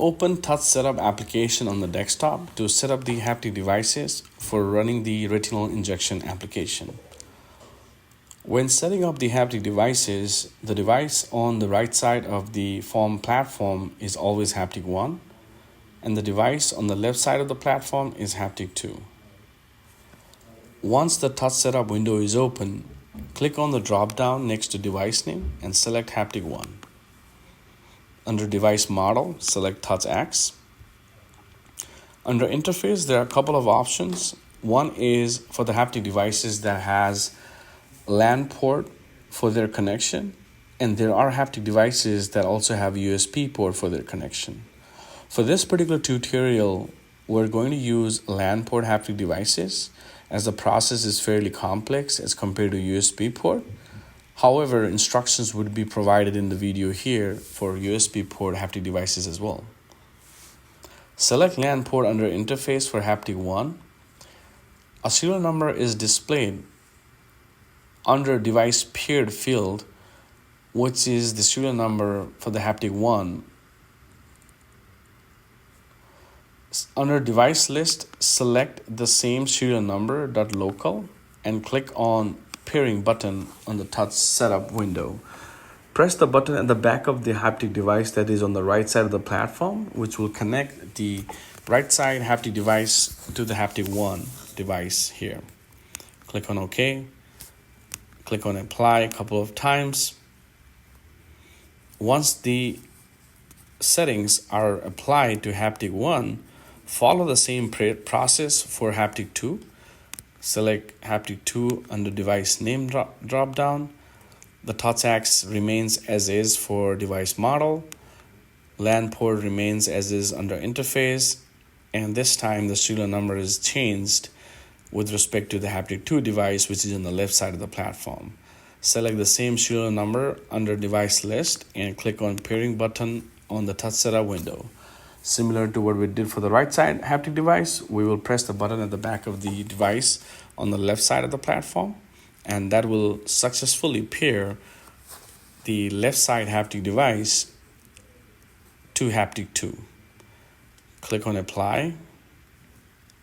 Open Touch Setup application on the desktop to set up the haptic devices for running the retinal injection application. When setting up the haptic devices, the device on the right side of the form platform is always Haptic 1, and the device on the left side of the platform is Haptic 2. Once the Touch Setup window is open, click on the drop-down next to device name and select Haptic 1. Under Device Model, select Touch X. Under Interface, there are a couple of options. One is for the haptic devices that has LAN port for their connection, and there are haptic devices that also have USB port for their connection. For this particular tutorial, we're going to use LAN port haptic devices as the process is fairly complex as compared to USB port. However, instructions would be provided in the video here for USB port haptic devices as well. Select LAN port under Interface for Haptic 1. A serial number is displayed under Device Paired field, which is the serial number for the Haptic 1. Under Device List, select the same serial number .local and click on Pairing button on the Touch Setup window. Press the button at the back of the haptic device that is on the right side of the platform, which will connect the right side haptic device to the Haptic 1 device here. Click on OK. Click on Apply a couple of times. Once the settings are applied to Haptic 1, follow the same process for Haptic 2. Select Haptic 2 under Device Name drop down. The Touch X remains as is for Device Model. LAN port remains as is under Interface. And this time the serial number is changed with respect to the Haptic 2 device, which is on the left side of the platform. Select the same serial number under Device List and click on Pairing button on the Touch Setup window. Similar to what we did for the right side haptic device, we will press the button at the back of the device on the left side of the platform, and that will successfully pair the left side haptic device to Haptic 2. Click on Apply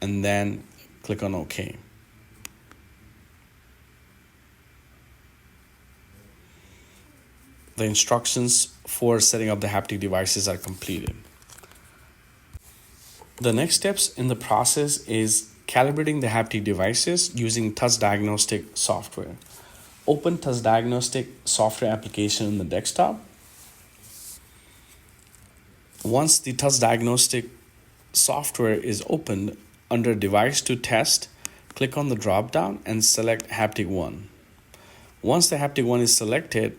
and then click on OK. The instructions for setting up the haptic devices are completed. The next steps in the process is calibrating the haptic devices using Touch Diagnostic software. Open Touch Diagnostic software application in the desktop. Once the Touch Diagnostic software is opened, under Device to Test, click on the drop-down and select Haptic 1. Once the Haptic 1 is selected,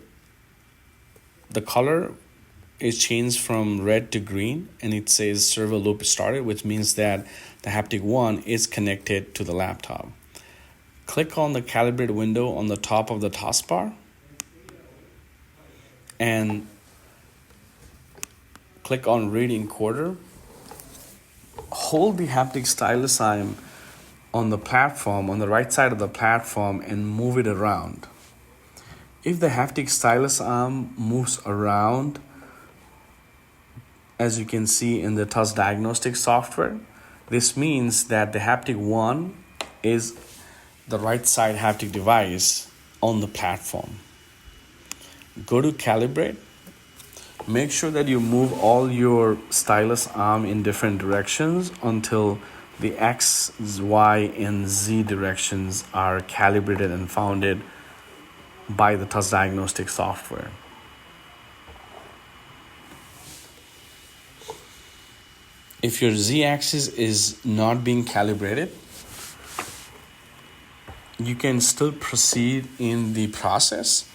the color is changed from red to green and it says servo loop started, which means that the Haptic 1 is connected to the laptop. Click on the calibrate window on the top of the taskbar and click on read encoder. Hold the haptic stylus arm on the platform, on the right side of the platform, and move it around. If the haptic stylus arm moves around, as you can see in the Touch Diagnostic software, this means that the Haptic 1 is the right side haptic device on the platform. Go to Calibrate. Make sure that you move all your stylus arm in different directions until the X, Y, and Z directions are calibrated and founded by the Touch Diagnostic software. If your Z-axis is not being calibrated, you can still proceed in the process.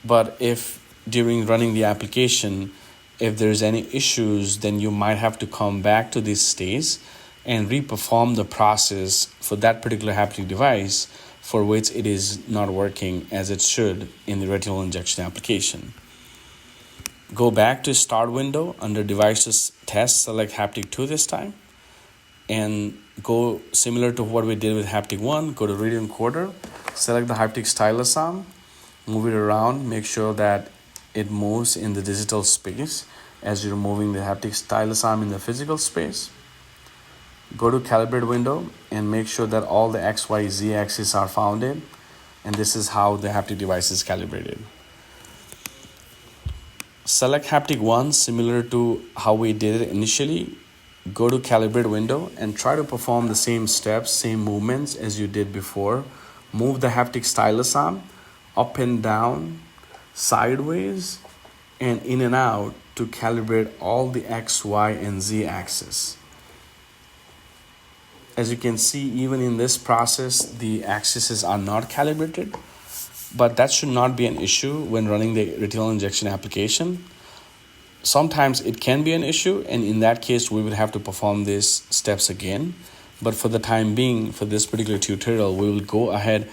But if during running the application, if there's any issues, then you might have to come back to this stage and re-perform the process for that particular haptic device for which it is not working as it should in the retinal injection application. Go back to Start window under Devices Test, select Haptic 2 this time, and go similar to what we did with Haptic 1, go to Read Encoder, select the haptic stylus arm, move it around, make sure that it moves in the digital space, as you're moving the haptic stylus arm in the physical space. Go to calibrate window and make sure that all the X, Y, Z axes are found in. And this is how the haptic device is calibrated. Select haptic 1 similar to how we did it initially. Go to calibrate window and try to perform the same steps, same movements as you did before. Move the haptic stylus arm up and down, sideways, and in and out to calibrate all the X, Y, and Z axis. As you can see, even in this process, the axes are not calibrated, but that should not be an issue when running the retinal injection application. Sometimes it can be an issue, and in that case, we would have to perform these steps again. But for the time being, for this particular tutorial, we will go ahead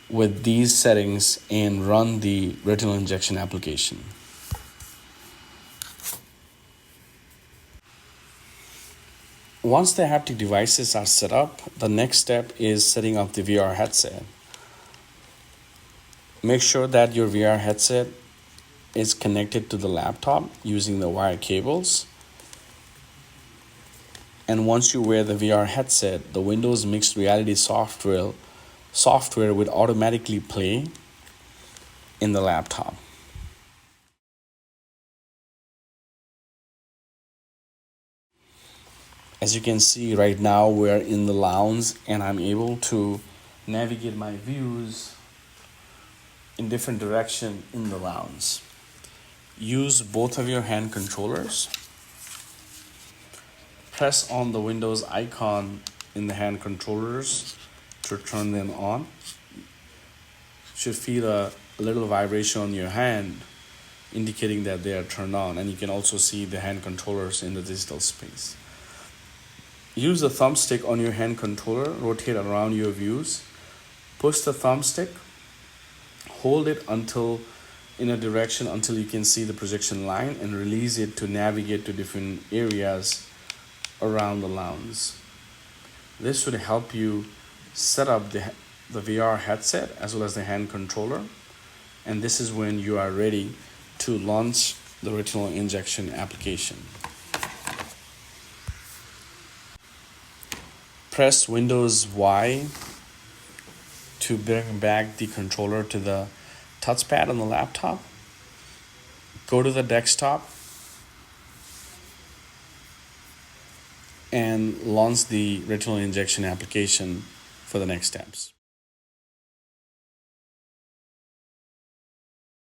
with these settings and run the retinal injection application. Once the haptic devices are set up, the next step is setting up the VR headset. Make sure that your VR headset is connected to the laptop using the wire cables. And once you wear the VR headset, the Windows Mixed Reality software would automatically play in the laptop. As you can see right now, we're in the lounge and I'm able to navigate my views in different direction in the lounge. Use both of your hand controllers. Press on the Windows icon in the hand controllers to turn them on. You should feel a little vibration on your hand indicating that they are turned on, and you can also see the hand controllers in the digital space. Use the thumbstick on your hand controller, rotate around your views, push the thumbstick, hold it in a direction until you can see the projection line, and release it to navigate to different areas around the lounge. This should help you set up the VR headset as well as the hand controller, and this is when you are ready to launch the retinal injection application. Press Windows Y to bring back the controller to the touchpad on the laptop. Go to the desktop and launch the retinal injection application for the next steps.